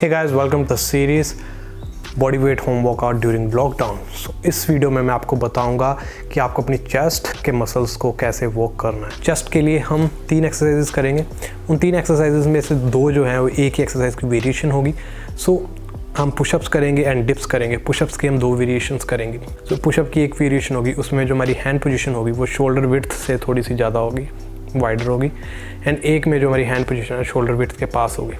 Hey guys, welcome to the series body weight home workout during lockdown. इस video में मैं आपको बताऊंगा कि आपको अपनी चेस्ट के मसल्स को कैसे वर्क करना है। चेस्ट के लिए हम 3 एक्सरसाइजेस करेंगे। उन 3 एक्सरसाइजेस में से 2 जो हैं वो एक ही एक्सरसाइज की वेरिएशन होगी। हम पुशअप्स करेंगे एंड डिप्स करेंगे। पुशअप्स के हम 2 वेरिएशंस करेंगे। पुशअप की एक वेरिएशन होगी, उसमें जो हमारी हैंड पोजीशन होगी वो शोल्डर विड्थ से थोड़ी सी ज़्यादा होगी, वाइडर होगी। एंड एक में जो हमारी हैंड पोजीशन है शोल्डर विड्थ के पास होगी।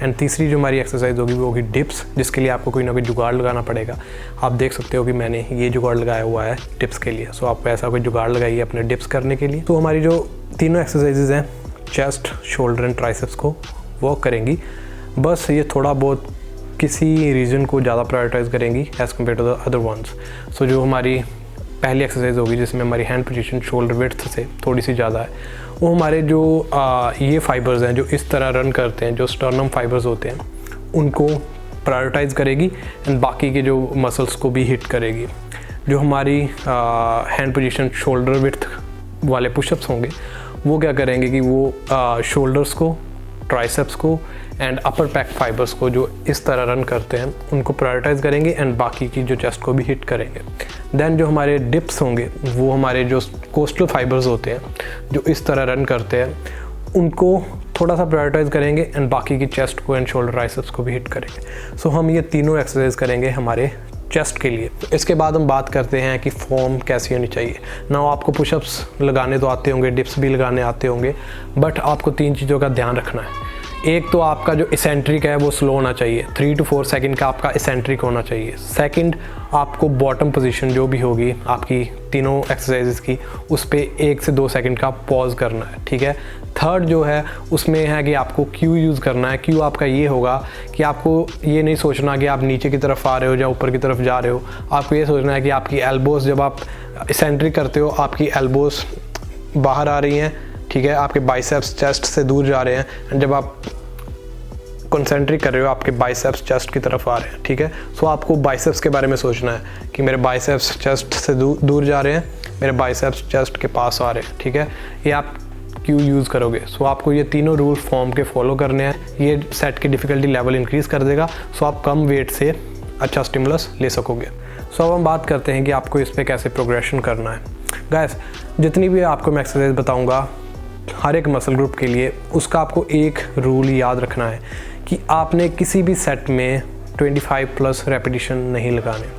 एंड तीसरी जो हमारी एक्सरसाइज होगी वो होगी डिप्स, जिसके लिए आपको कोई ना कोई जुगाड़ लगाना पड़ेगा। आप देख सकते हो कि मैंने ये जुगाड़ लगाया हुआ है डिप्स के लिए। आप ऐसा कोई जुगाड़ लगाइए अपने डिप्स करने के लिए। तो हमारी जो तीनों एक्सरसाइजेज हैं चेस्ट, शोल्डर एंड ट्राइसेप्स को वर्क करेंगी। बस ये थोड़ा बहुत किसी रीजन को ज़्यादा प्रायोरिटाइज करेंगी as compared to the other ones. जो हमारी पहली एक्सरसाइज होगी जिसमें हमारी हैंड पोजीशन शोल्डर विड्थ से थोड़ी सी ज़्यादा है, वो हमारे जो ये फाइबर्स हैं जो इस तरह रन करते हैं, जो स्टर्नम फाइबर्स होते हैं, उनको प्रायोरिटाइज करेगी एंड बाकी के जो मसल्स को भी हिट करेगी। जो हमारी हैंड पोजीशन शोल्डर विड्थ वाले पुशअप्स होंगे वो क्या करेंगे कि वो शोल्डर्स को, ट्राइसेप्स को एंड अपर पैक फाइबर्स को जो इस तरह रन करते हैं उनको प्रायोरिटाइज करेंगे एंड बाकी की जो चेस्ट को भी हिट करेंगे। देन जो हमारे डिप्स होंगे वो हमारे जो कोस्टल फाइबर्स होते हैं जो इस तरह रन करते हैं उनको थोड़ा सा प्रायोरिटाइज करेंगे एंड बाकी की चेस्ट को एंड शोल्डर ट्राइसेप्स को भी हिट करेंगे। हम ये तीनों एक्सरसाइज करेंगे हमारे चेस्ट के लिए। इसके बाद हम बात करते हैं कि फॉर्म कैसी होनी चाहिए ना। आपको पुशअप्स लगाने तो आते होंगे, डिप्स भी लगाने आते होंगे, बट आपको 3 चीज़ों का ध्यान रखना है। एक तो आपका जो इसेंट्रिक है वो स्लो होना चाहिए, 3 to 4 सेकंड का आपका इसेंट्रिक होना चाहिए। सेकंड, आपको बॉटम पोजीशन जो भी होगी आपकी तीनों एक्सरसाइजेस की, उस पर 1 से 2 सेकंड का पॉज करना है, ठीक है। थर्ड जो है उसमें है कि आपको क्यू यूज़ करना है। क्यू आपका ये होगा कि आपको ये नहीं सोचना कि आप नीचे की तरफ आ रहे हो या ऊपर की तरफ जा रहे हो। आपको ये सोचना है कि आपकी एल्बोज, जब आप इसेंट्रिक करते हो आपकी एल्बोज बाहर आ रही हैं, ठीक है, आपके बाइसेप्स चेस्ट से दूर जा रहे हैं। एंड जब आप कंसेंट्रिक कर रहे हो आपके बाइसेप्स चेस्ट की तरफ आ रहे हैं, ठीक है। आपको बाइसेप्स के बारे में सोचना है कि मेरे बाइसेप्स चेस्ट से दूर जा रहे हैं, मेरे बाइसेप्स चेस्ट के पास आ रहे हैं, ठीक है। ये आप क्यू यूज़ करोगे। आपको ये तीनों रूल फॉर्म के फॉलो करने हैं। ये सेट की डिफ़िकल्टी लेवल इंक्रीज़ कर देगा। आप कम वेट से अच्छा स्टिमुलस ले सकोगे। अब हम बात करते हैं कि आपको इस पर कैसे प्रोग्रेशन करना है। गाइस, जितनी भी आपको मैं एक्सरसाइज बताऊँगा हर एक मसल ग्रुप के लिए, उसका आपको एक रूल याद रखना है कि आपने किसी भी सेट में 25+ रेपिटेशन नहीं लगाने।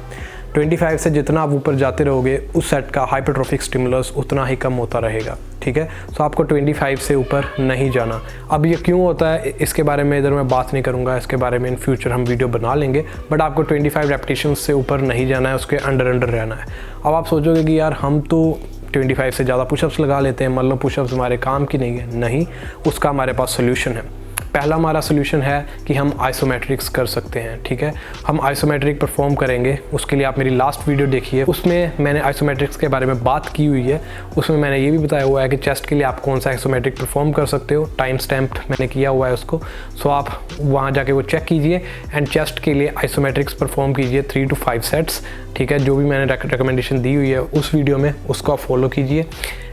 25 से जितना आप ऊपर जाते रहोगे उस सेट का हाइपरट्रोफिक स्टिमुलस उतना ही कम होता रहेगा, ठीक है। आपको 25 से ऊपर नहीं जाना। अब ये क्यों होता है इसके बारे में इधर मैं बात नहीं करूँगा, इसके बारे में इन फ्यूचर हम वीडियो बना लेंगे। बट आपको 25 रेपिटेशन से ऊपर नहीं जाना है, उसके अंडर रहना है। अब आप सोचोगे कि यार हम तो 25 से ज़्यादा पुशअप्स लगा लेते हैं, मतलब पुशअप्स हमारे काम की नहीं है। नहीं, उसका हमारे पास सोल्यूशन है। पहला हमारा सोल्यूशन है कि हम आइसोमेट्रिक्स कर सकते हैं, ठीक है। हम आइसोमेट्रिक परफॉर्म करेंगे। उसके लिए आप मेरी लास्ट वीडियो देखिए, उसमें मैंने आइसोमेट्रिक्स के बारे में बात की हुई है। उसमें मैंने ये भी बताया हुआ है कि चेस्ट के लिए आप कौन सा आइसोमेट्रिक परफॉर्म कर सकते हो। टाइम स्टैम्प मैंने किया हुआ है उसको। आप वहाँ जाके वो चेक कीजिए एंड चेस्ट के लिए आइसोमेट्रिक्स परफॉर्म कीजिए 3 to 5 सेट्स, ठीक है। जो भी मैंने रिकमेंडेशन दी हुई है उस वीडियो में उसको आप फॉलो कीजिए।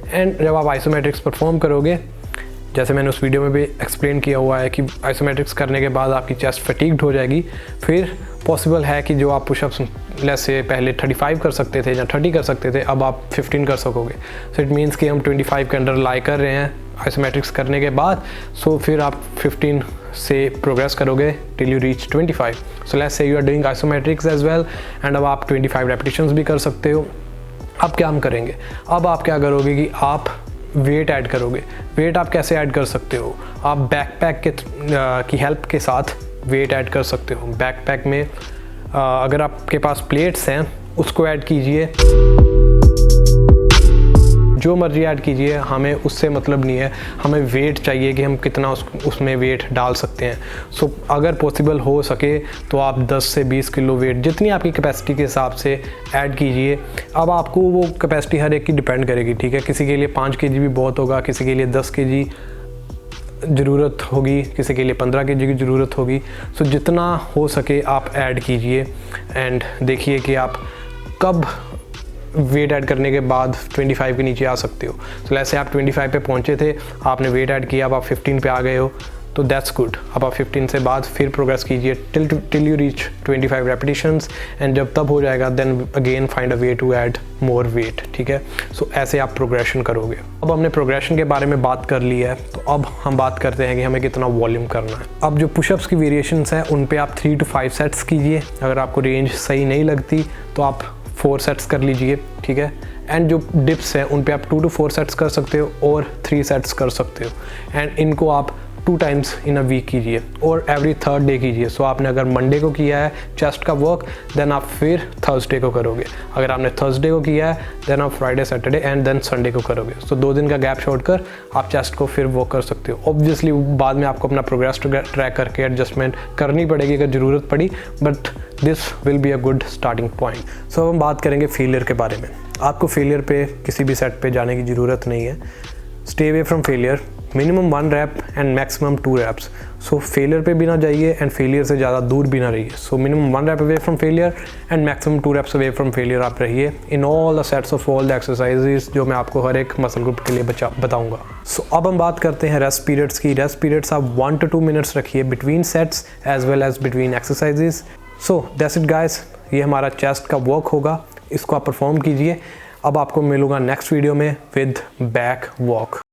एंड जब आप आइसोमेट्रिक्स परफॉर्म करोगे, जैसे मैंने उस वीडियो में भी एक्सप्लेन किया हुआ है कि आइसोमेट्रिक्स करने के बाद आपकी चेस्ट फटीग्ड हो जाएगी। फिर पॉसिबल है कि जो आप पुशअप्स लेस से पहले 35 कर सकते थे या 30 कर सकते थे, अब आप 15 कर सकोगे। इट मीन्स कि हम 25 के अंडर लाई कर रहे हैं आइसोमेट्रिक्स करने के बाद। फिर आप 15 से प्रोग्रेस करोगे till you reach 25। Let's say you are doing isometrics as well and अब आप 25 रेपिटेशंस भी कर सकते हो। अब क्या हम करेंगे, अब आप क्या करोगे कि आप वेट ऐड करोगे। वेट आप कैसे ऐड कर सकते हो, आप बैकपैक की हेल्प के साथ वेट ऐड कर सकते हो। बैकपैक में अगर आपके पास प्लेट्स हैं उसको ऐड कीजिए, जो मर्जी ऐड कीजिए, हमें उससे मतलब नहीं है। हमें वेट चाहिए कि हम कितना उसमें वेट डाल सकते हैं। अगर पॉसिबल हो सके तो आप 10 से 20 किलो वेट, जितनी आपकी कैपेसिटी के हिसाब से ऐड कीजिए। अब आपको वो कैपेसिटी हर एक की डिपेंड करेगी, ठीक है। किसी के लिए 5 kg भी बहुत होगा, किसी के लिए 10 kg ज़रूरत होगी, किसी के लिए 15 kg की ज़रूरत होगी। जितना हो सके आप ऐड कीजिए एंड देखिए कि आप कब वेट ऐड करने के बाद 25 के नीचे आ सकते हो। ऐसे आप 25 पे पहुंचे थे, आपने वेट ऐड किया, अब आप 15 पे आ गए हो, तो दैट्स गुड। अब आप 15 से बाद फिर प्रोग्रेस कीजिए till you reach 25 repetitions, and जब तब हो जाएगा then again find a way to add more weight, ठीक है। सो ऐसे आप प्रोग्रेशन करोगे। अब हमने प्रोग्रेशन के बारे में बात कर ली है, तो अब हम बात करते हैं कि हमें कितना वॉल्यूम करना है। अब जो पुशअप्स की वेरिएशंस हैं उन पे आप 3 to 5 सेट्स कीजिए। अगर आपको रेंज सही नहीं लगती तो आप 4 सेट्स कर लीजिए, ठीक है। एंड जो डिप्स हैं उन पे आप 2 to 4 सेट्स कर सकते हो और 3 सेट्स कर सकते हो। एंड इनको आप 2 times इन अ वीक कीजिए और एवरी थर्ड डे कीजिए। सो आपने अगर मंडे को किया है चेस्ट का वर्क, देन आप फिर थर्सडे को करोगे। अगर आपने थर्सडे को किया है देन आप Friday Saturday and then Sunday को करोगे। सो 2 दिन का गैप छोड़कर आप चेस्ट को फिर वर्क कर सकते हो। ऑब्वियसली बाद में आपको अपना प्रोग्रेस ट्रैक करके एडजस्टमेंट करनी पड़ेगी अगर ज़रूरत पड़ी, but this will be a good starting point. So हम बात करेंगे फेलियर के बारे में। आपको फेलियर पे किसी भी सेट पे जाने की ज़रूरत नहीं है। Stay away from failure, minimum 1 rep and maximum 2 reps. So failure पे भी ना जाइए एंड फेलियर से ज़्यादा दूर भी ना रहिए। So minimum 1 rep away from failure and maximum 2 reps away from failure आप रहिए in all the sets of all the exercises जो मैं आपको हर एक मसल ग्रुप के लिए बताऊंगा। सो अब हम बात करते हैं रेस्ट पीरियड्स की। रेस्ट पीरियड्स आप 1 to 2 minutes रखिए between sets as well as between exercises. So that's it guys, ये हमारा चेस्ट का वर्क होगा, इसको आप परफॉर्म कीजिए। अब आपको मिलूंगा नेक्स्ट वीडियो में विद बैक वॉक।